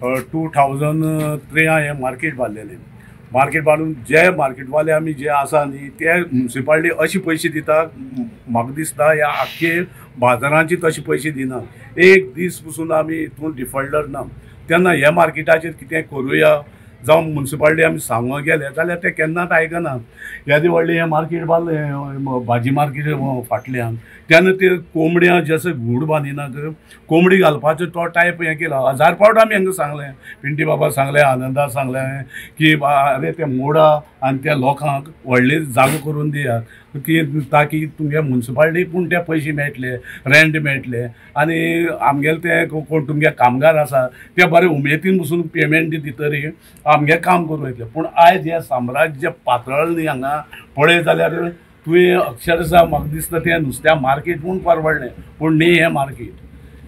2003 हे market बांदलेलें. Market बांदून जे मार्केटवाले आमी जे आसा न्ही ते म्युनिसिपालिटी अशे पयशे दिता, म्हाका दिसता ह्या आख्खे बाजारांचे तशे पयशे दिना. एक दीस पसून आमी हितून डिफॉल्टर ना. तेन्ना ह्या मार्केटाचेर कितें करुया जावं म्युनिसिपालिटी आमी सांगूंक गेले जाल्यार ते केन्नाच आयकनात. येदी व्हडलें हें मार्केट बांदलें भाजी मार्केट फाटल्यान, तेन्ना ते कोंबड्यां जशे घूड बांदिनात कोंबडी घालपाचो तो टायप हें केलो. 1000 फावट आमी हांकां सांगलें, पिंटी बाबा सांगलें, आनंदा सांगलें की अरे ते मोडा आनी त्या लोकांक व्हडली जागो करून दियात की ताकी तुमगे म्युनिसिपालिटी पूण ते पयशे मेळटले, रेंट मेळटले आनी आमगेले ते कोण तुमगे कामगार आसा ते बरे उमेदीन बसून पेमेंट दितरी आमगे काम करूं येतलें. पूण आयज हें साम्राज्य पातळ न्ही हांगा पळय जाल्यार तुवें अक्षरशा म्हाका दिसता तें नुस्त्या मार्केट पूण परवडलें पूण न्ही हें मार्केट.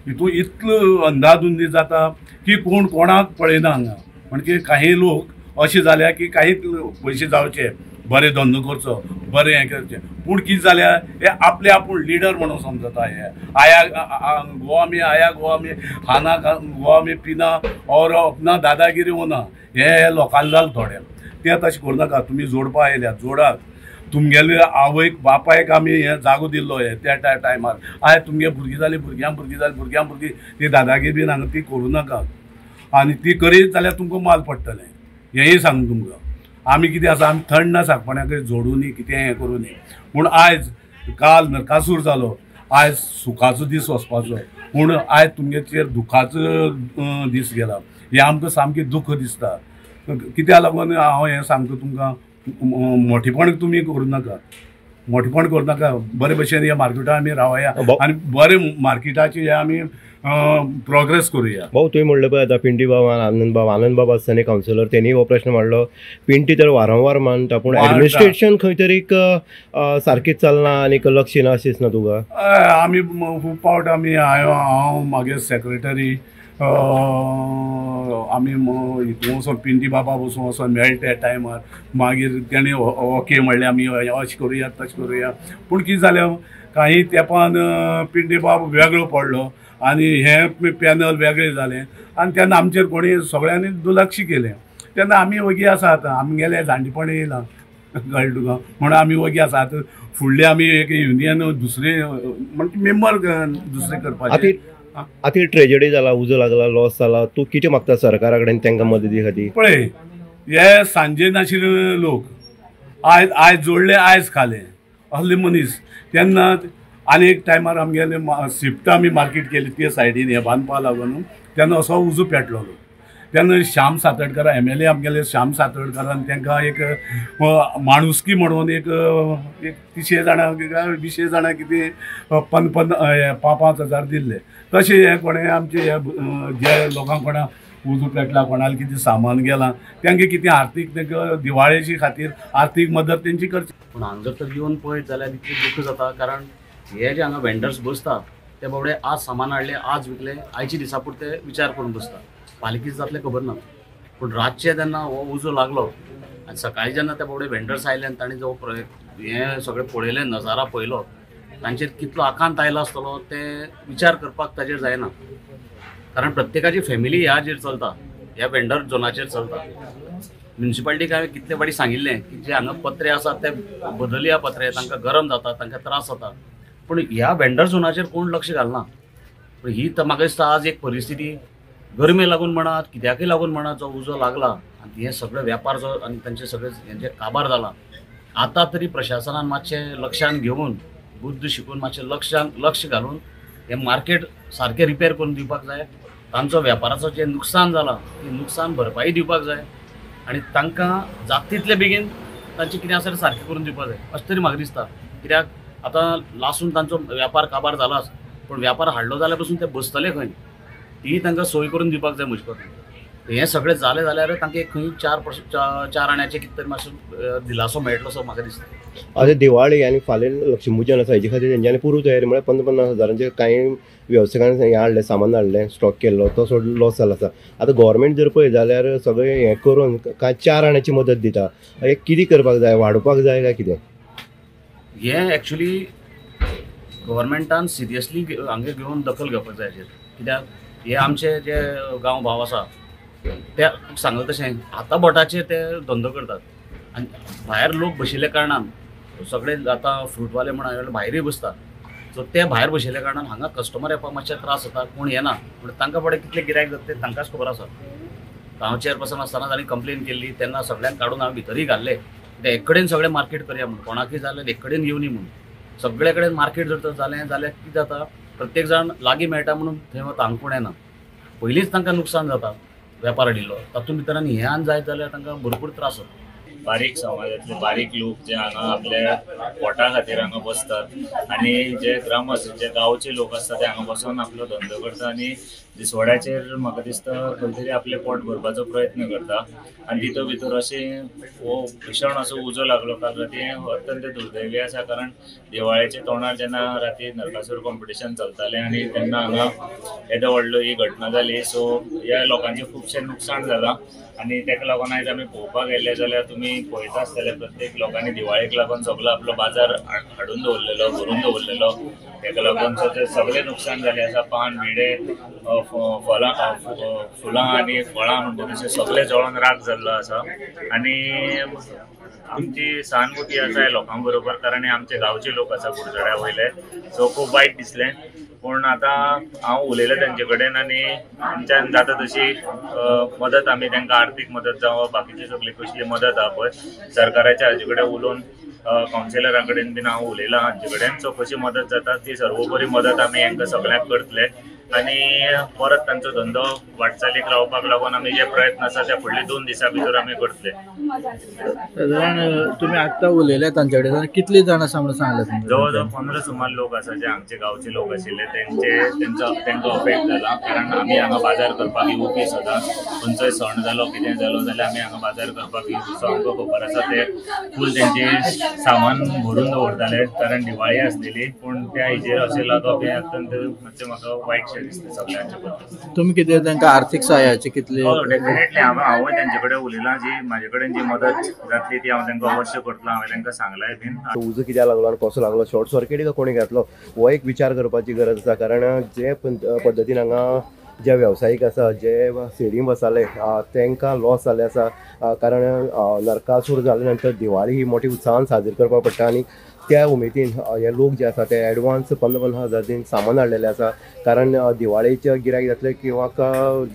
हितून इतलो अंधाधुंदी जाता की कोण कोणाक पळयना हांगा. म्हणजे काही लोक अशें जाल्या की काही पयशे जावचे, बरें धंदो करचो, बरें हें करचें, पूण कितें जाल्यार हे आपले आपूण लिडर म्हणून समजता. हे आया गोवा में आया, गोवा में खाना, गोवा में पिना और अपना दादागिरी होना हे लोकांना जाल थोड्या. तें तशें करूं नाका. तुमी जोडपा आयल्यात जोडात. तुमगेले आवयक बापायक आमी हें जागो दिल्लो हे त्या टायमार. आयज तुमगे भुरगीं जालीं, भुरग्यांक भुरगीं जालीं, भुरग्यांक भुरगीं ती दादागिरी बीन हांगा ती करूं नाका. आनी ती करीत जाल्यार तुमकां माल पडटलें हेंय सांग तुमकां. आमी कितें आसा आमी थंड ना सागपण्याक जोडूनी कितें हें करूं न्ही. पूण आयज काल नरकासूर जालो, आयज सुखाचो दीस वचपाचो, पूण आयज तुमगेचेर दुखाचो दीस गेला. हें आमकां सामकें दुख दिसता. कित्याक लागून हांव हें सांगता तुमकां, मोठेपण तुमी करूं नाका, मोठेपण करूं नाका. बरे भशेन ह्या मार्केटान आमी रावया आनी बरे मार्केटाची हे आमी प्रोग्रेस करूया. भाऊ तुवें म्हणलें पळय आतां पिंटी बाबा, आनंद बाबा आसतना कावन्सिलर तेणी हो प्रश्न मांडलो. पिंटी तर वारंवार मानता पूण एडमिनिस्ट्रेशन खंय तरी सारकीच चलना आनी लक्ष ना अशें दिसना तुका? आमी खूब फावट आमी हांव मागे सेक्रेटरी आमी हितून वचून पिंटी बाबा बसून वचून मेळ्ळे त्या टायमार मागीर तेणी ओके म्हणलें आमी अशें करुया तशें करुया. पूण कितें जालें काही तेंपान पिंटी बाबा वेगळो पडलो आनी हें पॅनल वेगळें जालें आनी तेन्ना आमचेर कोणी सगळ्यांनी दुर्लक्ष केलें. तेन्ना आमी वगी आसात, आमगेले जाणटेपण येयलां कळ्ळें तुका. म्हणून आमी वगी आसात. फुडले आमी एक युनियन दुसरे म्हणजे मेंबर दुसरे करपाचे. आतां ट्रेजेडी जाला, उजो लागला, लॉस जाला, तूं कितें मागता सरकारा कडेन तांकां मदती खातीर? पळय हे सांजे नाशिल्ले लोक आयज जोडले आयज खाले असले मनीस. तेन्ना आनी एक टायमार आमगेले शिफ्ट आमी मार्केट केली ते सायडीन हे बांदपा लागून तेन्ना असो उजो पेटलो. तेन्ना श्याम सातडकर MLA आमगेले श्याम सातडकरान तांकां एक माणुसकी म्हणून एक 30 जाणां 20 जाणां कितें 5,000 दिल्ले. तशें हे कोणें आमचे जे लोकांक कोणा उजो पेटला, कोणाला कितें सामान गेलां तांकां कितें आर्थीक तांकां दिवाळेची खातीर आर्थीक मदत तेंची करची. पूण हांगा जर तर येवन पळयत जाल्यार इतलें दुख जाता. कारण हे जे हांगा वेंडर्स बसता ते बाबडे आज सामान हाडले, आज विकले, आयच्या दिसा पुरते विचार करून बसता. पालिकेच जातलें खबर ना. पूण रातचे जेन्ना हो उजो लागलो आनी सकाळीं जेन्ना ते बाबडे वेंडर्स आयले आनी तांणी जो हें सगळें पळयलें, नजारा पळयलो, तांचेर कितलो आकांत आयलो आसतलो ते विचार करपाक ताचेर जायना. कारण प्रत्येकाची फॅमिली ह्याचेर चलता, ह्या वेंडर झोनाचेर चलता. म्युनिसिपालिटीक हांवें कितले फावटी सांगिल्लें की जे हांगा पत्रे आसात ते बदलया पत्रे, तांकां गरम जाता, तांकां त्रास जाता. पूण ह्या वेंडर झोनाचेर कोण लक्ष घालना. पूण ही म्हाका दिसता आज एक परिस्थिती गरमे लागून म्हणात, कित्याकय लागून म्हणात, जो उजो लागला आनी हे सगळे वेपार जो आनी तांचे सगळे हेंचे काबार जाला. आतां तरी प्रशासनान मातशें लक्षान घेवन बुद्ध शिकून मातशें लक्ष घालून हे मार्केट सारकें रिपेर करून दिवपाक जाय. तांचो वेपाराचो जें नुकसान जालां ती नुकसान भरपाई दिवपाक जाय आनी तांकां जाता तितले बेगीन तांचें कितें आसा तें सारकें करून दिवपाक जाय अशें तरी म्हाका दिसता. कित्याक आतां लासून तांचो वेपार काबार जालाच, पूण वेपार हाडलो जाल्यार पासून ते बसतले खंय ती तांकां सोय करून दिवपाक जाय म्हजे कोतान. हें सगळें जालें जाल्यार तांकां एक खंय 4 आण्याचें कितें तरी मातसो दिलासो मेळटलो असो म्हाका दिसता. आतां दिवाळी आनी फाल्यां लक्ष्मीपूजन आसा, हेजे खातीर तेंच्यांनी पूर्व तयारी म्हळ्यार 50,000 कांय वेवसायिकांनी हें हाडलें, सामान हाडलें, स्टॉक केल्लो, तो सोडून लॉस जाला आसा. आतां गव्हर्मेंट जर पळय जाल्यार सगळें हें करून कांय 4 आण्याची मदत दिता. हें कितें करपाक जाय, वाडोवपाक जाय काय कितें? हें एक्चुली गव्हर्मेंटान सिरियसली हांगा घेवन दखल घेवपाक जाय हेजेर. कित्याक हे आमचे जे गांव भाव आसा त्या सांगलें तशें आतां बोटाचेर ते धंदो करतात आनी भायर लोक बशिल्ल्या कारणान सगळे आतां फ्रूटवाले म्हणा भायरूय बसता सो ते भायर बशिल्ल्या कारणान हांगा कस्टमर येवपाक मातशे त्रास जाता कोण येना पूण तांकां फुडें कितले गिरायक जाता ते तांकांच खबर आसा हांव चेअरपर्सन आसतना तांणी कंप्लेन केल्ली तेन्ना सगळ्यांक काडून हांव भितरय घाल्ले ते एक कडेन सगळें मार्केट करया म्हणून कोणाकय जाल्यार एक कडेन येवनी म्हणून सगळे कडेन मार्केट जर तर जालें जाल्यार कितें जाता प्रत्येक जाण लागीं मेळटा म्हणून थंय वता हांगा कोण येना पयलींच तांकां नुकसान जाता वेपार हाडिल्लो तातूंत भितर आनी हें आनी जायत जाल्यार तांकां भरपूर त्रास जाता बारीक समाजातले बारीक लोक जे हांगा आपल्या पोटा खातीर हांगा बसतात आनी जे जे गांवचे लोक आसता ते हांगा बसून आपलो धंदो करता आनी दिसवाड्याचेर म्हाका दिसता खंय तरी आपलें पोट भरपाचो प्रयत्न करता आनी तितूंत भितर अशें हो भीषण असो उजो लागलो काल राती अत्यंत दुर्दैवी आसा कारण दिवाळेच्या तोंडार जेन्ना राती नरकासूर कॉम्पिटिशन चलतालें आनी तेन्ना हांगा येदो व्हडलो ही घटना जाली सो ह्या लोकांचें खुबशें नुकसाण जालां आनी तेका लागून आयज आमी पळोवपाक गेले जाल्यार तुमी पळयता आसतले प्रत्येक लोकांनी दिवाळेक लागून सगळो आपलो बाजार हाडून दवरलेलो भरून दवरलेलो तेका लागून ते सगळें नुकसाण जालें आसा पान भिडे फुलां आनी फळां म्हणटा तशें सगळें जळोन राख जाल्लो आसा आनी आमची सहानुभूती आसा ह्या लोकां बरोबर कारण हे आमचे गांवचे लोक आसा कुडचड्या वयले सो खूब वायट दिसलें पूण आतां हांव उलयलें तेंचे कडेन आनी आमच्यान जाता तशी मदत आमी तांकां आर्थीक मदत जावं बाकीची सगळी कसली मदत आहा पळय सरकाराच्या हाजे कडेन उलोवन कावन्सिलरा कडेन बीन हांव उलयलां हांचे कडेन सो कशी मदत जाता ती सर्वोपरी मदत आमी हांकां सगळ्यांक करतले आनी परत तांचो धंदो वाटचालीक लावपाक लागून आमी जे प्रयत्न आसा ते फुडले 2 दिसां भितर आमी करतले साधारण तुम्ही आत्ता उलयले तांचे कडेन कितली जाण आसा म्हणून सांगले जवळ जवळ 15 सुमार लोक आसा जे हांगचे गांवचे लोक आशिल्ले तेंचो अफेक्ट जाला कारण आमी हांगा बाजार करपाक येवपी सदां खंयचोय सण जालो कितें जालो जाल्यार आमी हांगा बाजार करपाक येवपी सो आमकां खबर आसा ते फूल तेंचे सामान भरून दवरताले कारण दिवाळी आसलेली पूण त्या हेजेर अशें लागप हें अत्यंत मातशें म्हाका वायट दिसता सगळ्यांच्या बद्दल तुम्ही कितें तांकां आर्थीक सहाय्याची कितली डेफिनेटली हांवूय तेंचे कडेन उलयलां जी म्हाजे कडेन जी मदत जातली ती हांव तांकां अवश्य करतलो हांवें तांकां सांगलाय बीन उजो कित्याक लागलो आनी कसो लागलो शॉर्ट सर्किट काय कोणी घातलो हो एक विचार करपाची गरज आसा कारण जे पद्दतीन हांगा जे व्यावसायिक आसा जे शेडीं बसताले तांकां लॉस जाल्ले आसा कारण नरकासूर जाले नंतर दिवाळी ही मोठी उत्साहान साजरी करपाक पडटा आनी त्या उमेदीन हे लोक जे आसा ते एडवान्स 50,000 दिन सामान हाडलेले आसा कारण दिवाळेचे गिरायक जातले किंवा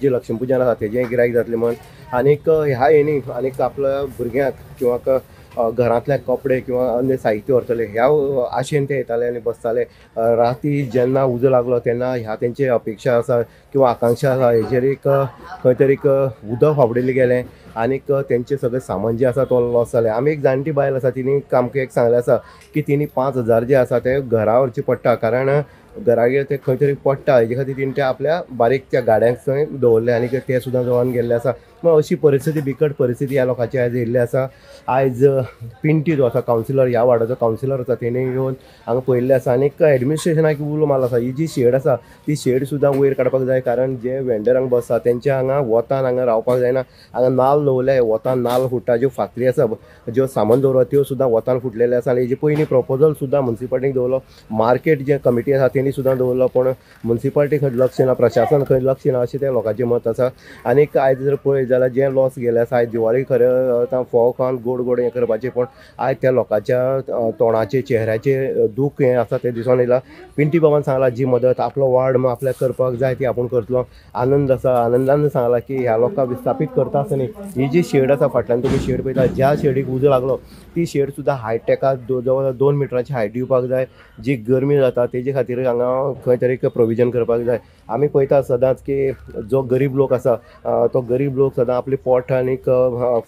जे लक्ष्मीपुजन आसा तेजें गिरायक जातलें म्हण आनीक ह्या येणी आनीक आपल्या भुरग्यांक किंवा घरांतले कपडे किंवा अन्य साहित्य व्हरतले ह्या आशेन ते येताले आनी बसताले राती जेन्ना उजो लागलो तेन्ना ह्या तेंची अपेक्षा आसा किंवा आकांक्षा आसा हेजेर एक खंय तरी उदक फावडिल्लें गेलें आनीक तेंचे सगळें सामान जे आसा तो लॉस जालें आमी एक जाणटी बायल आसा तिणी आमकां एक सांगलें आसा की तिणी 5,000 जे आसा ते घरा व्हरचे पडटा कारण घरागेर ते खंय तरी पडटा हेजे खातीर तिणें ते आपल्या बारीक त्या गाड्यांक थंय दवरले आनी ते सुद्दां जळोन गेल्ले आसा मग अशी परिस्थिती बिकट परिस्थिती ह्या लोकांची आयज येयल्ली आसा आयज पिंटी जो आसा कावन्सिलर ह्या वार्डाचो कावन्सिलर आसा तेणी येवन हांगा पळयल्ले आसा आनीक एडमिनिस्ट्रेशनाक उलो मारलो आसा ही जी शेड आसा ती शेड सुद्दां वयर काडपाक जाय कारण जे वेंडर हांगा बसता तेंचे हांगा वतान हांगा रावपाक जायना हांगा नाल्ल दवरले वतान नाल्ल फुट्टा ज्यो फातरी आसा ज्यो सामान दवरता त्यो सुद्दां वतान फुटलेले आसा आनी हेजे पयलीं प्रपोजल सुद्दां मुन्सिपाल्टीक दवरलो मार्केट जे कमिटी आसा तेणी सुद्दां दवरलो पूण मुन्सिपाल्टी खंय लक्ष ना प्रशासन खंय लक्ष ना अशें त्या लोकांचें मत आसा आनीक आयज जर पळयत जाल्यार जे लॉस गेले आसा आयज दिवाळी खरें फोव खावन गोड गोड हें करपाचें पूण आयज त्या लोकांच्या तोंडाचे चेहऱ्याचे दूख हें आसा तें दिसून येयलां पिंटी बाबान सांगलां जी मदत आपलो वार्ड आपल्याक करपाक जाय ती आपूण करतलो आनंद आसा आनंदान सांगलां की ह्या लोकांक विस्थापीत करता आसतना ही जी शेड आसा फाटल्यान तुमी शेड पळयता ज्या शेडीक उजो लागलो ती शेड सुद्दां हायटेकाक जवळ 2 मिटराची हायट दिवपाक जाय जी गरमी जाता तेजे खातीर हांगा खंय तरी प्रोविजन करपाक जाय आमी पळयता सदांच की जो गरीब लोक आसा तो गरीब लोक सदां आपले पोट आनीक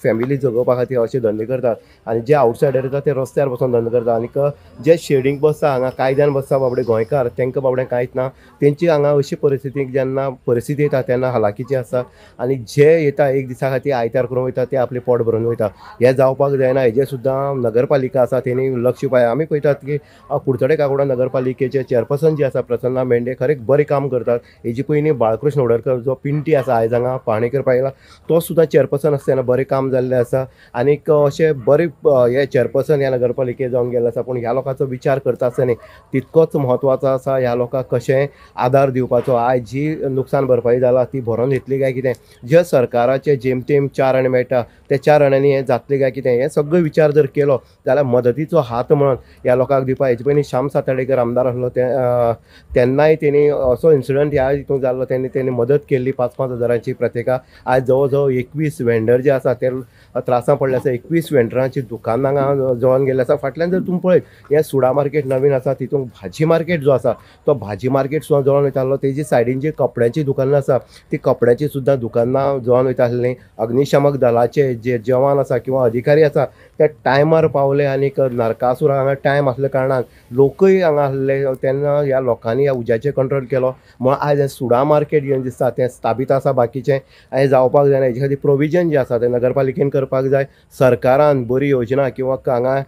फॅमिली जगोवपा खातीर अशे धंदे करतात आनी जे आवटसायडर येता ते रस्त्यार बसून धंदो करता आनीक जे शेडींग बसता हांगा कायद्यान बसता बाबडे गोंयकार तांकां बाबडें कांयच ना तेंची हांगा अशी परिस्थितीक जेन्ना परिस्थिती येता तेन्ना हालाकीची आसता आनी जे येता एक दिसा खातीर आयतार करून वयता ते आपले पोट भरून वयता हें जावपाक जायना हेजेर सुद्दां नगरपालिका आसा तेणी लक्ष पाय आमी पळयतात की कुडचडे काकोडा नगरपालिकेचे चेअरपर्सन चेअरपर्सन जी आसा प्रसन्ना मेंढे खरेंच बरें काम करतात. हेजी पयलीं बाळकृष्ण उडरकर जो पिंटी आसा आयज हांगा पाहणी करपाक येयला तो सुद्दां चेअरपर्सन आसतना बरें काम जाल्लें आसा. आनीक अशे बरे हे चेअरपर्सन ह्या नगरपालिकेत जावन गेल्ले आसा. पूण ह्या लोकांचो विचार करता आसतना तितकोच म्हत्वाचो आसा ह्या लोकांक कशें आदार दिवपाचो. आयज जी नुकसान भरपाई जाला ती भरोन येतली काय कितें, जे सरकाराचे जेमतेम 4 आणे मेळटा ते 4 आण्यांनी हें जातलें काय कितें, हें सगळो विचार जर केलो जाल्यार मदतीचो हात म्हणून ह्या लोकांक दिवपाक. हेजे पयलीं श्याम सातर्डेकर आमदार आसलो तेन्नाय तेणी असो इन्सिडंट ह्या हितून जाल्लो तेणी मदत केल्ली 5-5 हजारांची प्रत्येकाक. आयज जवळ जवळ 21 वेंडर जे आसा ते त्रासान पडले आसा. 21 वेंडरांची दुकान हांगा जळोन गेल्ले आसा. फाटल्यान जर तुमी पळयत हें सुडा मार्केट नवीन आसा तितून भाजी मार्केट जो आसा तो भाजी मार्केट सुद्दां जळोन वयतालो. तेजी सायडीन जी कपड्यांची दुकानां आसा ती कपड्याची सुद्दां दुकानां जळोन वयता आसलीं. अग्निशामक दलाचे जे जवान आसा किंवा अधिकारी आसा ते टायमार पावले आनीक नरकासूर हांगा टायम आसल्या कारणान लोकय हांगा आसले तेन्ना ह्या लोकांनी ह्या उज्याचेर कंट्रोल केलो. म्हण आयज हें सुडा मार्केट जें दिसता तें स्थापीत आसा बाकीचें हें जावपाक जायना. हेजे खातीर प्रोविजन जें आसा तें नगरपालिकेन करपाक जाय. सरकारान बरी योजना किंवा हांगा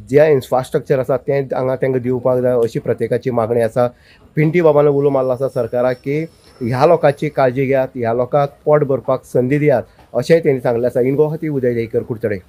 जें इन्फ्रास्ट्रक्चर आसा तें हांगा तांकां दिवपाक जाय अशी प्रत्येकाची मागणी आसा. पिंटी बाबान उलो मारलो आसा सरकाराक की ह्या लोकांची काळजी घेयात, ह्या लोकांक पोट भरपाक संदी दियात अशेंय तेणी सांगलें आसा. इन गोवा खातीर उदय जयकर कुडचडे.